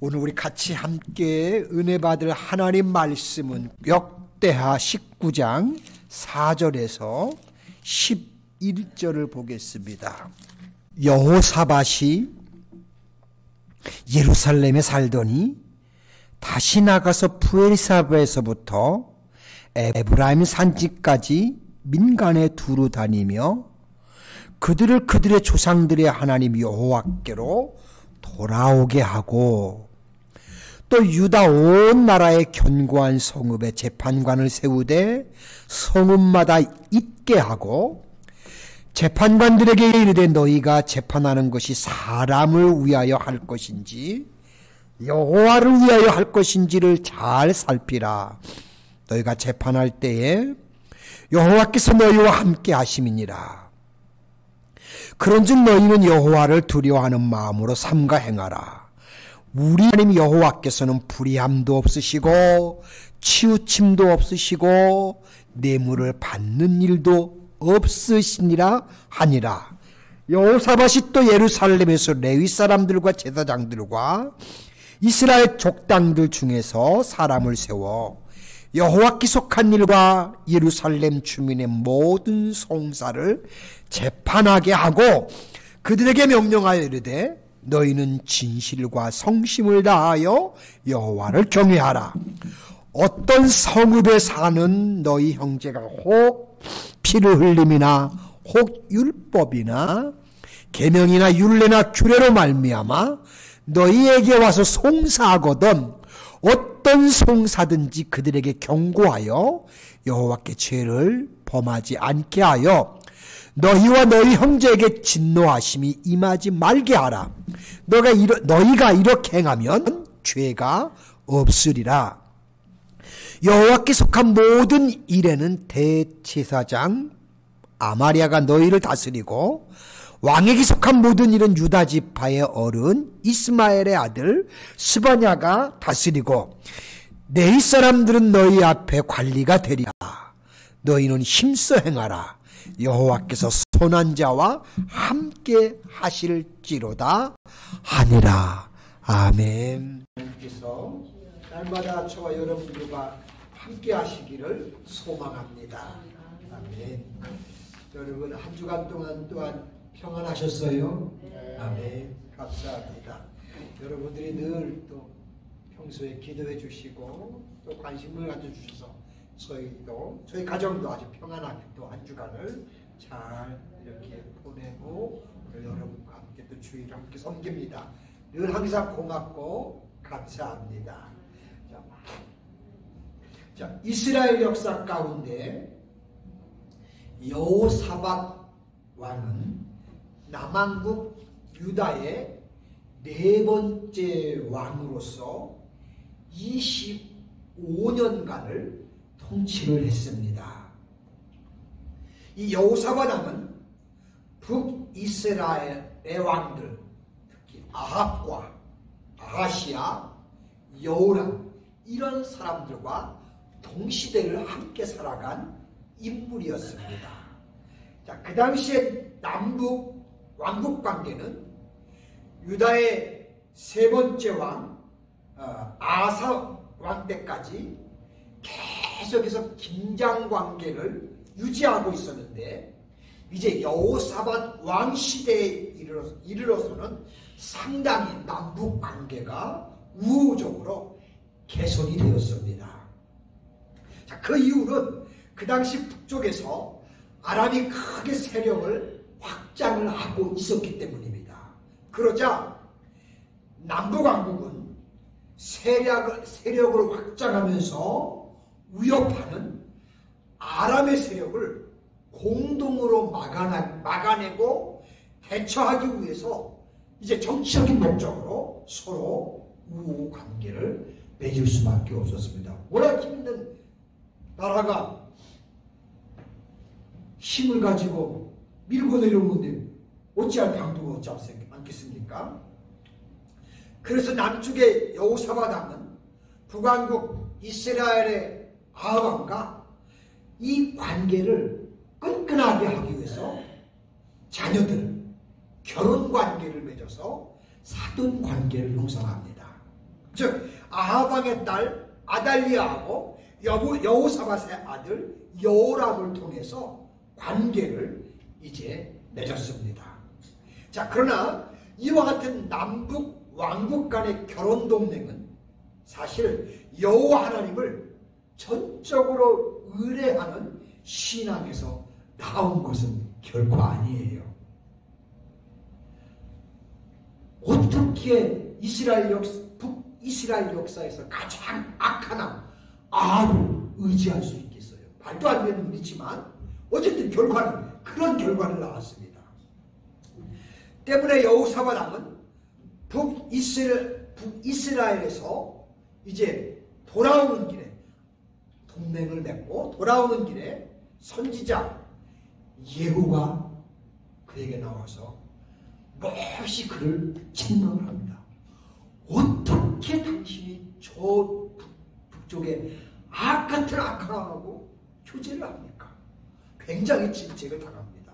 오늘 우리 같이 함께 은혜 받을 하나님 말씀은 역대하 19장 4절에서 11절을 보겠습니다. 여호사밧이 예루살렘에 살더니 다시 나가서 부엘사바에서부터 에브라임 산지까지 민간에 두루 다니며 그들을 그들의 조상들의 하나님 여호와께로 돌아오게 하고 또 유다 온 나라의 견고한 성읍에 재판관을 세우되 성읍마다 있게 하고 재판관들에게 이르되 너희가 재판하는 것이 사람을 위하여 할 것인지 여호와를 위하여 할 것인지를 잘 살피라. 너희가 재판할 때에 여호와께서 너희와 함께 하심이니라. 그런즉 너희는 여호와를 두려워하는 마음으로 삼가 행하라. 우리 하나님 여호와께서는 불의함도 없으시고 치우침도 없으시고 뇌물을 받는 일도 없으시니라 하니라. 여호사밧이 또 예루살렘에서 레위 사람들과 제사장들과 이스라엘 족당들 중에서 사람을 세워 여호와께 속한 일과 예루살렘 주민의 모든 송사를 재판하게 하고 그들에게 명령하여 이르되 너희는 진실과 성심을 다하여 여호와를 경외하라. 어떤 성읍에 사는 너희 형제가 혹 피를 흘림이나 혹 율법이나 계명이나 율례나 규례로 말미암아 너희에게 와서 송사하거든 어떤 송사든지 그들에게 경고하여 여호와께 죄를 범하지 않게 하여 너희와 너희 형제에게 진노하심이 임하지 말게 하라. 너희가 이렇게 행하면 죄가 없으리라. 여호와께 속한 모든 일에는 대제사장 아마리아가 너희를 다스리고 왕에게 속한 모든 일은 유다 지파의 어른 이스마엘의 아들 스바냐가 다스리고 내 사람들은 너희 앞에 관리가 되리라. 너희는 힘써 행하라. 여호와께서 선한 자와 함께 하실지로다 하니라. 아멘. 하나님께서 날마다 저와 여러분들과 함께 하시기를 소망합니다. 아멘. 여러분 한 주간 동안 또한 평안하셨어요? 아멘. 감사합니다. 여러분들이 늘 또 평소에 기도해 주시고 또 관심을 가져주셔서 저희 가정도 아주 평안하게 또 한 주간을 잘 이렇게 보내고 여러분과 함께 또 주일을 함께 섬깁니다. 늘 항상 고맙고 감사합니다. 자, 이스라엘 역사 가운데 여호사밧 왕은 남왕국 유다의 네 번째 왕으로서 25년간을 통치를 했습니다. 이 여호사밧 왕은 북이스라엘의 왕들, 특히 아합과 아하시아, 여호람 이런 사람들과 동시대를 함께 살아간 인물이었습니다. 자, 그 당시에 남북 왕국 관계는 유다의 세 번째 왕 아사 왕 때까지 계속해서 긴장 관계를 유지하고 있었는데 이제 여호사밧 왕 시대에 이르러서는 상당히 남북 관계가 우호적으로 개선이 되었습니다. 자, 그 이유는 그 당시 북쪽에서 아람이 크게 세력을 확장을 하고 있었기 때문입니다. 그러자 남북왕국은 세력을 확장하면서 위협하는 아람의 세력을 공동으로 막아내고 대처하기 위해서 이제 정치적인 목적으로 서로 우호 관계를 맺을 수밖에 없었습니다. 워낙 힘든 나라가 힘을 가지고 밀고 내려오는데 어찌할 방도가 없지 않겠습니까? 그래서 남쪽의 여호사밧 왕은 북왕국 이스라엘의 아합 왕과 이 관계를 끈끈하게 하기 위해서 자녀들 결혼 관계를 맺어서 사돈 관계를 형성합니다. 즉 아하방의 딸 아달리아하고 여호사밧의 아들 여호람을 통해서 관계를 이제 맺었습니다. 자, 그러나 이와 같은 남북 왕국 간의 결혼 동맹은 사실 여호와 하나님을 전적으로 의뢰하는 신앙에서 나온 것은 결코 아니에요. 어떻게 북이스라엘 역사에서 가장 악한 왕 아합을 의지할 수 있겠어요? 말도 안 되는 일이지만 어쨌든 결과는 그런 결과를 나왔습니다. 때문에 여호사밧 왕은 북이스라엘에서 이제 돌아오는 길에 동맹을 맺고 돌아오는 길에 선지자 예후가 그에게 나와서 몹시 그를 책망을 합니다. 어떻게 당신이 저 북쪽에 악같은 악한 왕하고 교제를 합니까? 굉장히 질책을 당합니다.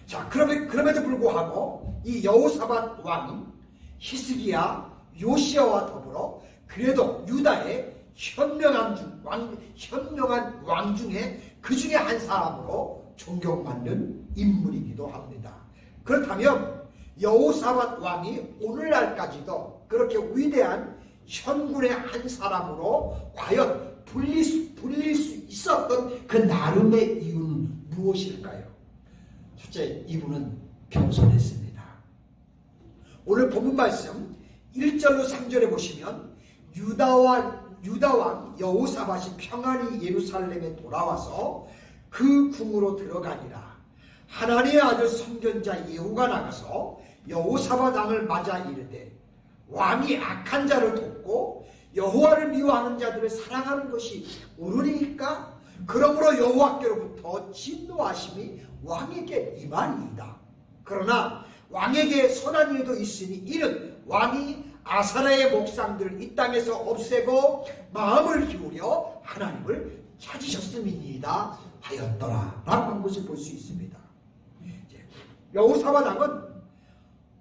자, 그럼에도 불구하고 이 여호사밧 왕 히스기야 요시야와 더불어 그래도 유다의 현명한 왕 중에 그 중에 한 사람으로 존경받는 인물이기도 합니다. 그렇다면 여호사밧 왕이 오늘날까지도 그렇게 위대한 현군의 한 사람으로 과연 불릴 수 있었던 그 나름의 이유는 무엇일까요? 첫째, 이분은 겸손했습니다. 오늘 본문 말씀 1절로 3절에 보시면 유다왕 여호사밧이 평안히 예루살렘에 돌아와서 그 궁으로 들어가니라. 하나님의 아들 선견자 예후가 나가서 여호사밧 왕을 맞아 이르되 왕이 악한 자를 돕고 여호와를 미워하는 자들을 사랑하는 것이 옳으니까? 그러므로 여호와께로부터 진노하심이 왕에게 임하니이다. 그러나 왕에게 선한 일도 있으니 이는 왕이 아사라의 목상들을 이 땅에서 없애고 마음을 기울여 하나님을 찾으셨음이니이다 하였더라 라고 한 것을 볼 수 있습니다. 여호사밧 왕은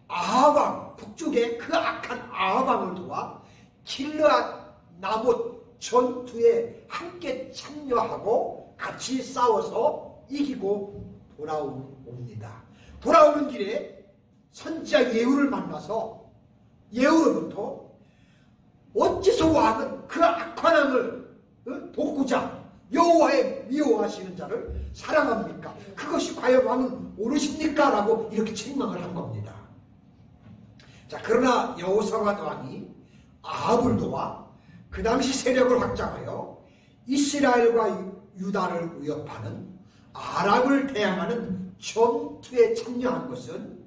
아하방 북쪽의 그 악한 아하방을 도와 길르앗 나못 전투에 함께 참여하고 같이 싸워서 이기고 돌아옵니다. 돌아오는 길에 선지자 예후를 만나서 예후로부터 어째서 왕은 그 악한 왕을 돕고자 여호와의 미워하시는 자를 사랑합니까? 그것이 과연 왕은 옳으십니까? 라고 이렇게 책망을 한 겁니다. 자, 그러나 여호사밧 왕이 아합을 도와 그 당시 세력을 확장하여 이스라엘과 유다를 위협하는 아람을 대항하는 전투에 참여한 것은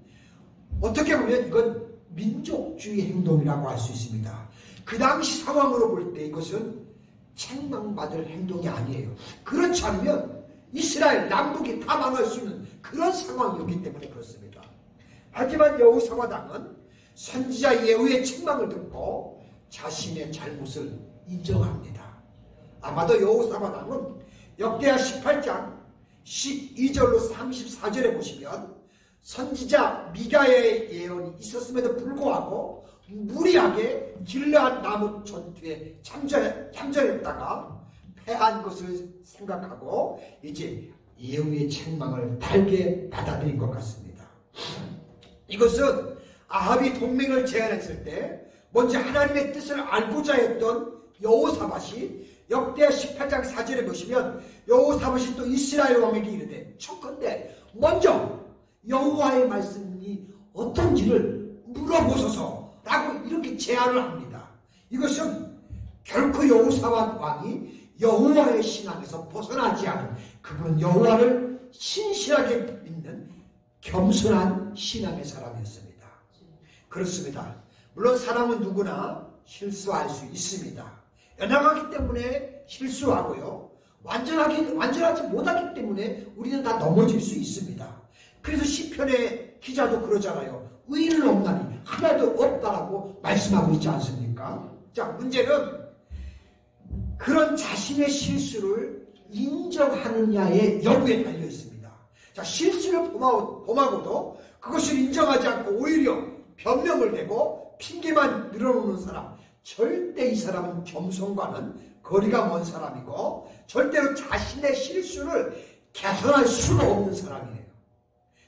어떻게 보면 이건 민족주의 행동이라고 할 수 있습니다. 그 당시 상황으로 볼 때 이것은 책망받을 행동이 아니에요. 그렇지 않으면 이스라엘 남북이 다 망할 수 있는 그런 상황이었기 때문에 그렇습니다. 하지만 여호사밧 왕은 선지자 예후의 책망을 듣고 자신의 잘못을 인정합니다. 아마도 여호사밧 왕은 역대하 18장 12절로 34절에 보시면 선지자 미가의 예언이 있었음에도 불구하고 무리하게 길르앗 나무 전투에 참전했다가 패한 것을 생각하고 이제 예후의 책망을 달게 받아들인 것 같습니다. 이것은 아합이 동맹을 제안했을 때 먼저 하나님의 뜻을 알고자 했던 여호사밧이 역대하 18장 4절에 보시면 여호사밧이 또 이스라엘 왕에게 이르되 척컨대 먼저 여호와의 말씀이 어떤지를 물어보소서라고 이렇게 제안을 합니다. 이것은 결코 여호사밧 왕이 여호와의 신앙에서 벗어나지 않은, 그분은 여호와를 신실하게 믿는 겸손한 신앙의 사람이었습니다. 그렇습니다. 물론 사람은 누구나 실수할 수 있습니다. 연약하기 때문에 실수하고요, 완전하지 못하기 때문에 우리는 다 넘어질 수 있습니다. 그래서 시편의 기자도 그러잖아요. 의인은 없나니 하나도 없다라고 말씀하고 있지 않습니까? 자, 문제는 그런 자신의 실수를 인정하느냐의 여부에 달려 있습니다. 자, 실수를 범하고도 그것을 인정하지 않고 오히려 변명을 대고 핑계만 늘어놓는 사람, 절대 이 사람은 겸손과는 거리가 먼 사람이고 절대로 자신의 실수를 개선할 수가 없는 사람이에요.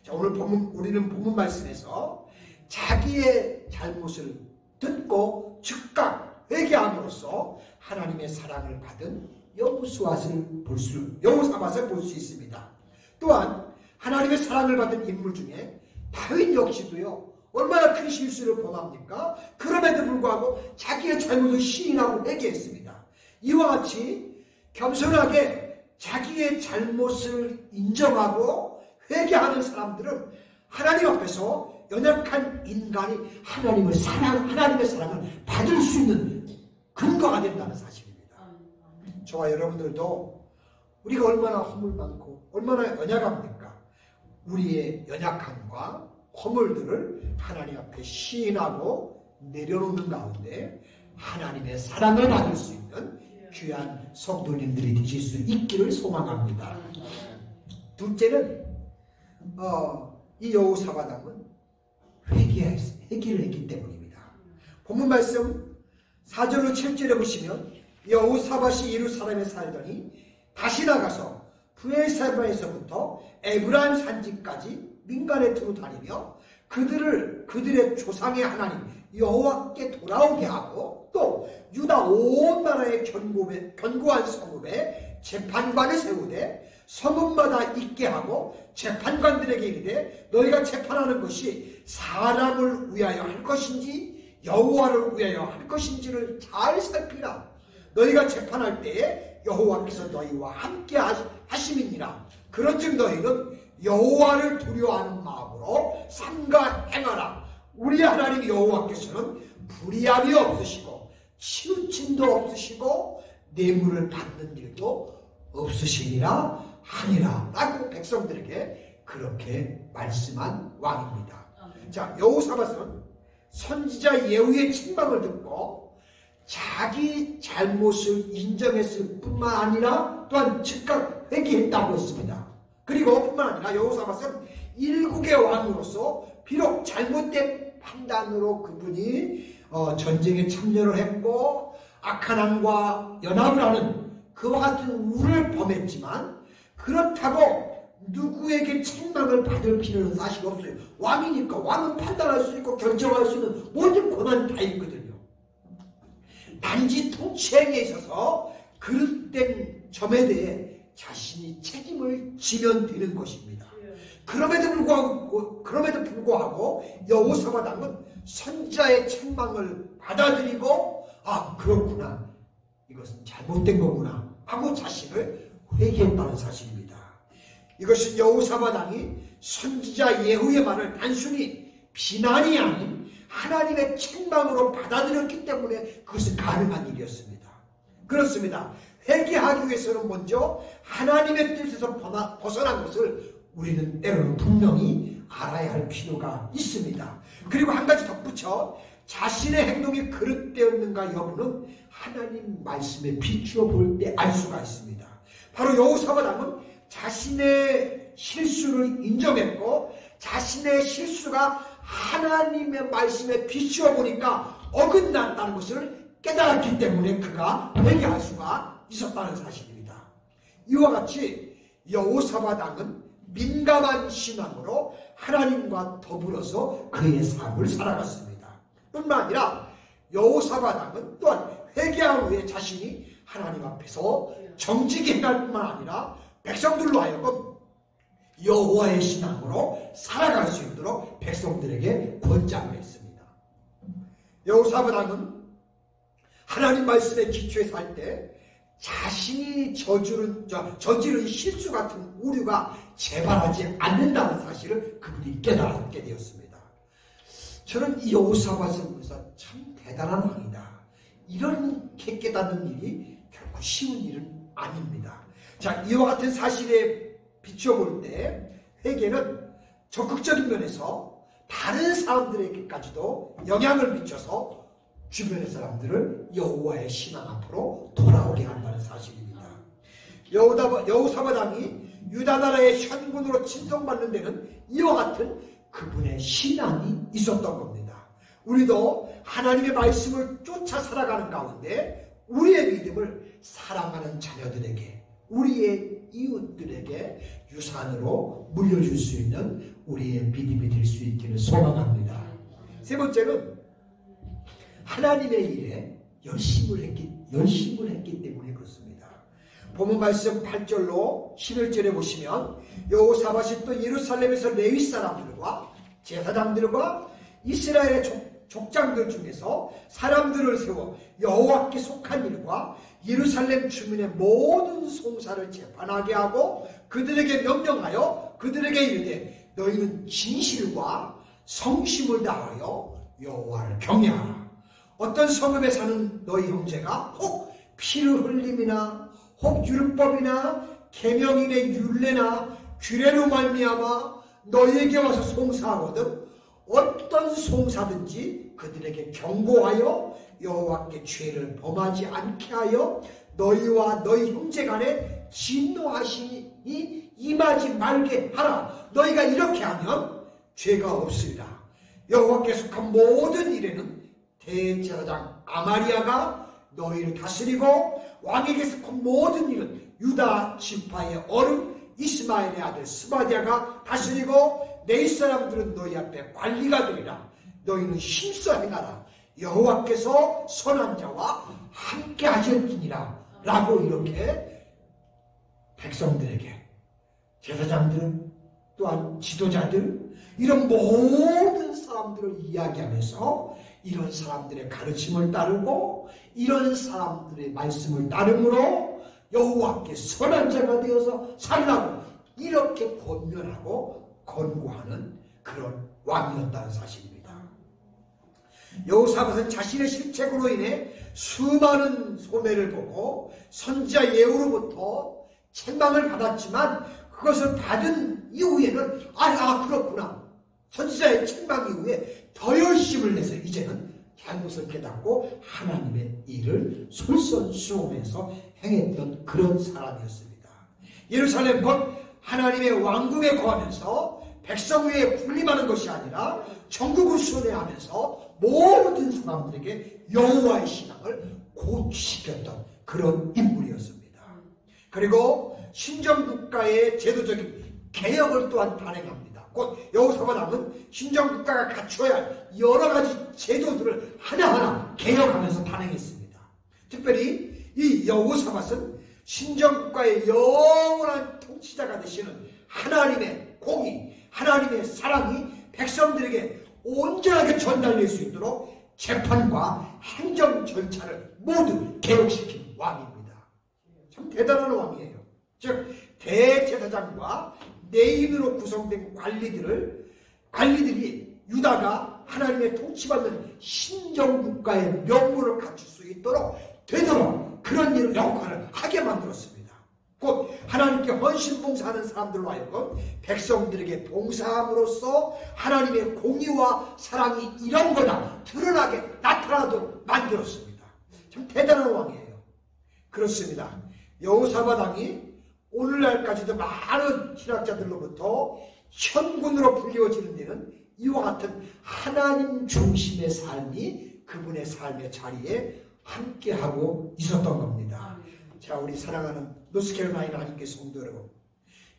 자, 오늘 우리는 본문 말씀에서 자기의 잘못을 듣고 즉각 회개함으로써 하나님의 사랑을 받은 여호사밧을 볼 수 있습니다. 또한 하나님의 사랑을 받은 인물 중에 다윗 역시도요, 얼마나 큰 실수를 범합니까? 그럼에도 불구하고 자기의 잘못을 시인하고 회개했습니다. 이와 같이 겸손하게 자기의 잘못을 인정하고 회개하는 사람들은 하나님 앞에서 연약한 인간이 하나님의 사랑을 받을 수 있는 근거가 된다는 사실입니다. 저와 여러분들도 우리가 얼마나 허물 많고 얼마나 연약합니까? 우리의 연약함과 허물들을 하나님 앞에 시인하고 내려놓는 가운데 하나님의 사랑을 받을 수 있는 귀한 성도님들이 되실 수 있기를 소망합니다. 둘째는 이 여호사밧은 회개를 했기 때문입니다. 본문 말씀 4절로 7절에 보시면 여호사밧이 예루살렘에 살더니 다시 나가서 브엘세바에서부터 에브라임 산지까지 민간에 두루 다니며 그들의 조상의 하나님 여호와께 돌아오게 하고 또 유다 온 나라의 견고한 성읍에 재판관을 세우되 성읍마다 있게 하고 재판관들에게 이르되 너희가 재판하는 것이 사람을 위하여 할 것인지 여호와를 위하여 할 것인지를 잘 살피라. 너희가 재판할 때에 여호와께서 너희와 함께 하심이니라. 그런즉 너희는 여호와를 두려워하는 마음으로 삼가 행하라. 우리 하나님 여호와께서는 불의함이 없으시고 치우침도 없으시고 뇌물을 받는 일도 없으시니라 하니라 라고 백성들에게 그렇게 말씀한 왕입니다. 자, 여호사밧은 선지자 예후의 책망을 듣고 자기 잘못을 인정했을 뿐만 아니라 또한 즉각 회개했다고 했습니다. 그리고 뿐만 아니라 여호사밧은 일국의 왕으로서 비록 잘못된 판단으로 그분이 전쟁에 참여를 했고 악한 왕과 연합을 하는 그와 같은 우를 범했지만 그렇다고 누구에게 책망을 받을 필요는 사실 없어요. 왕이니까 왕은 판단할 수 있고 결정할 수 있는 모든 권한이 다 있거든요. 단지 통치행위에 있어서 그릇된 점에 대해 자신이 책임을 지면 되는 것입니다. 그럼에도 불구하고 여호사밧은 선지자의 책망을 받아들이고 그렇구나, 이것은 잘못된 거구나 하고 자신을 회개했다는 사실입니다. 이것은 여호사밧 왕이 선지자 예후의 말을 단순히 비난이 아닌 하나님의 책망으로 받아들였기 때문에 그것은 가능한 일이었습니다. 그렇습니다. 회개하기 위해서는 먼저 하나님의 뜻에서 벗어난 것을 우리는 때로는 분명히 알아야 할 필요가 있습니다. 그리고 한 가지 덧붙여 자신의 행동이 그릇되었는가 여부는 하나님 말씀에 비추어 볼 때 알 수가 있습니다. 바로 여호사밧 왕은 자신의 실수를 인정했고 자신의 실수가 하나님의 말씀에 비추어 보니까 어긋났다는 것을 깨달았기 때문에 그가 회개할 수가 있었다는 사실입니다. 이와 같이 여호사밧 왕은 민감한 신앙으로 하나님과 더불어서 그의 삶을 살아갔습니다. 뿐만 아니라 여호사밧 왕은 또한 회개한 후에 자신이 하나님 앞에서 정직히 행할 뿐만 아니라 백성들로 하여금 여호와의 신앙으로 살아갈 수 있도록 백성들에게 권장을 했습니다. 여호사밧 왕은 하나님 말씀에 기초해 살 때 자신이 저지른 실수 같은 오류가 재발하지 않는다는 사실을 그분이 깨달았게 되었습니다. 저는 이 여호사밧을 보면서 참 대단한 왕이다, 이렇게 깨닫는 일이 결코 쉬운 일은 아닙니다. 자, 이와 같은 사실에 비춰볼 때 회개는 적극적인 면에서 다른 사람들에게까지도 영향을 미쳐서 주변의 사람들을 여호와의 신앙 앞으로 돌아오게 한다는 사실입니다. 여호사밧 왕이 유다 나라의 현군으로 친송받는 데는 이와 같은 그분의 신앙이 있었던 겁니다. 우리도 하나님의 말씀을 쫓아 살아가는 가운데 우리의 믿음을 사랑하는 자녀들에게, 우리의 이웃들에게 유산으로 물려줄 수 있는 우리의 믿음이 될 수 있기를 소망합니다. 세 번째는 하나님의 일에 열심을 했기 때문에 그렇습니다. 본문 말씀 8절로 11절에 보시면 여호사밧이 또 예루살렘에서 레위 사람들과 제사장들과 이스라엘의 족장들 중에서 사람들을 세워 여호와께 속한 일과 예루살렘 주민의 모든 송사를 재판하게 하고 그들에게 명령하여 그들에게 이르되 너희는 진실과 성심을 다하여 여호와를 경외하라. 어떤 성읍에 사는 너희 형제가 혹 피를 흘림이나 혹 율법이나 계명인의 율례나 규례로 말미암아 너희에게 와서 송사하거든 어떤 송사든지 그들에게 경고하여 여호와께 죄를 범하지 않게 하여 너희와 너희 형제 간에 진노하시니 임하지 말게 하라. 너희가 이렇게 하면 죄가 없으리라. 여호와께 속한 모든 일에는 대제사장 아마리아가 너희를 다스리고 왕에게 속한 모든 일은 유다 지파의 어른 이스마엘의 아들 스바디아가 다스리고 내 사람들은 너희 앞에 관리가 되리라. 너희는 힘써 행하라. 여호와께서 선한 자와 함께 하실지니라. 라고 이렇게 백성들에게, 제사장들 또한 지도자들, 이런 모든 사람들을 이야기하면서 이런 사람들의 가르침을 따르고 이런 사람들의 말씀을 따름으로 여호와께 선한 자가 되어서 살라고 이렇게 권면하고 권고하는 그런 왕이었다는 사실입니다. 여호사밧은 자신의 실책으로 인해 수많은 손해를 보고 선지자 예후로부터 책망을 받았지만 그것을 받은 이후에는 그렇구나. 선지자의 책망 이후에 더 열심을 내서 이제는 잘못을 깨닫고 하나님의 일을 솔선수범해서 행했던 그런 사람이었습니다. 예루살렘 곧 하나님의 왕궁에 거하면서 백성 위에 군림하는 것이 아니라 전국을 순회하면서 모든 사람들에게 여호와의 신앙을 고취시켰던 그런 인물이었습니다. 그리고 신정국가의 제도적인 개혁을 또한 단행합니다. 곧 여호사밧 왕은 신정국가가 갖춰야 할 여러 가지 제도들을 하나하나 개혁하면서 단행했습니다. 특별히 이 여호사밧은 신정국가의 영원한 통치자가 되시는 하나님의 공의, 하나님의 사랑이 백성들에게 온전하게 전달될 수 있도록 재판과 행정 절차를 모두 개혁시킨 왕입니다. 참 대단한 왕이에요. 즉 대제사장과 내인으로 구성된 관리들이 유다가 하나님의 통치받는 신정국가의 명분을 갖출 수 있도록 되도록 그런 일을 역할을 하게 만들었습니다. 곧 하나님께 헌신 봉사하는 사람들로 하여금 백성들에게 봉사함으로써 하나님의 공의와 사랑이 이런 거다 드러나게 나타나도록 만들었습니다. 참 대단한 왕이에요. 그렇습니다. 여호사밧 왕이 오늘날까지도 많은 신학자들로부터 현군으로 불리워지는 데는 이와 같은 하나님 중심의 삶이 그분의 삶의 자리에 함께하고 있었던 겁니다. 자, 우리 사랑하는 노스캐롤라이나 하나님께 성도 여러분,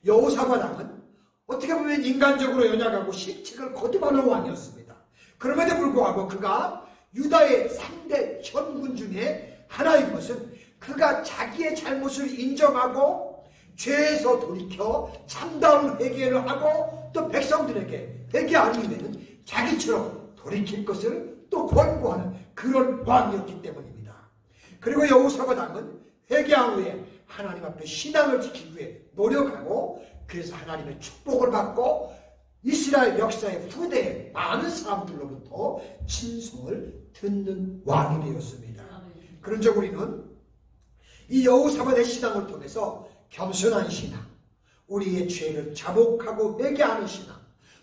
여호사밧 왕은 어떻게 보면 인간적으로 연약하고 실책을 거듭하는 왕이었습니다. 그럼에도 불구하고 그가 유다의 3대 현군 중에 하나인 것은 그가 자기의 잘못을 인정하고 죄에서 돌이켜 참다운 회개를 하고 또 백성들에게 회개한 이후에는 자기처럼 돌이킬 것을 또 권고하는 그런 왕이었기 때문입니다. 그리고 여호사밧 왕은 회개한 후에 하나님 앞에 신앙을 지키기 위해 노력하고 그래서 하나님의 축복을 받고 이스라엘 역사의 후대에 많은 사람들로부터 친송을 듣는 왕이 되었습니다. 그런 적 우리는 이 여호사밧의 신앙을 통해서 겸손한 신앙, 우리의 죄를 자복하고 회개하는 신앙,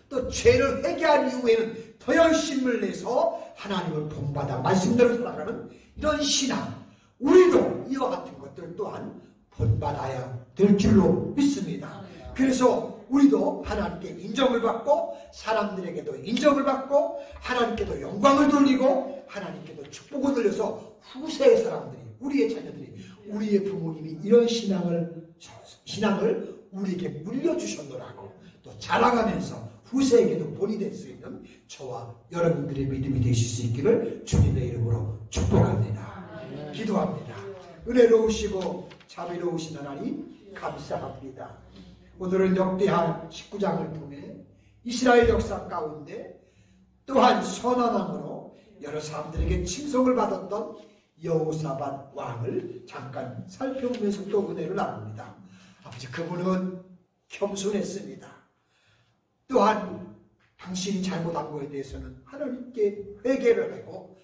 또 죄를 회개한 이후에는 더 열심을 내서 하나님을 본받아 말씀대로 살아가는 이런 신앙, 우리도 이와 같은 것들 또한 본받아야 될 줄로 믿습니다. 그래서 우리도 하나님께 인정을 받고 사람들에게도 인정을 받고 하나님께도 영광을 돌리고 하나님께도 축복을 돌려서 후세의 사람들이 우리의 자녀들이 우리의 부모님이 이런 신앙을 우리에게 물려주셨노라고 또 자랑하면서 후세에게도 본이 될 수 있는 저와 여러분들의 믿음이 되실 수 있기를 주님의 이름으로 축복합니다. 기도합니다. 은혜로우시고 자비로우신 하나님 감사합니다. 오늘은 역대하 19장을 통해 이스라엘 역사 가운데 또한 선언함으로 여러 사람들에게 칭송을 받았던 여호사밧 왕을 잠깐 살펴보면서 또 은혜를 나눕니다. 아버지, 그분은 겸손했습니다. 또한 당신이 잘못한 것에 대해서는 하나님께 회개를 하고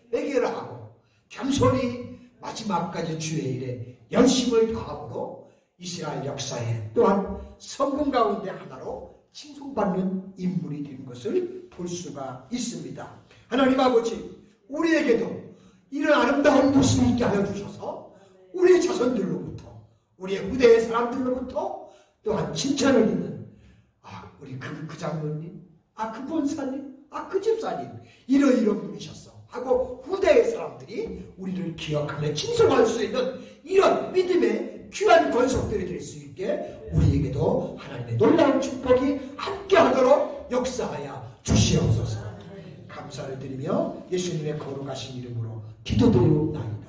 겸손히 마지막까지 주의 일에 열심을 다함으로 이스라엘 역사에 또한 성공 가운데 하나로 칭송받는 인물이 된 것을 볼 수가 있습니다. 하나님 아버지, 우리에게도 이런 아름다운 모습을 있게 하여 주셔서 우리의 자손들로부터 우리의 후대의 사람들로부터 또한 칭찬을 듣는 우리 그 장로님, 그 권사님, 그 집사님 이런 분이셨어 하고 후대의 사람들이 우리를 기억하며 칭송할 수 있는 이런 믿음의 귀한 권속들이 될 수 있게 우리에게도 하나님의 놀라운 축복이 함께하도록 역사하여 주시옵소서. 감사를 드리며 예수님의 거룩하신 이름으로 기도드리옵나이다.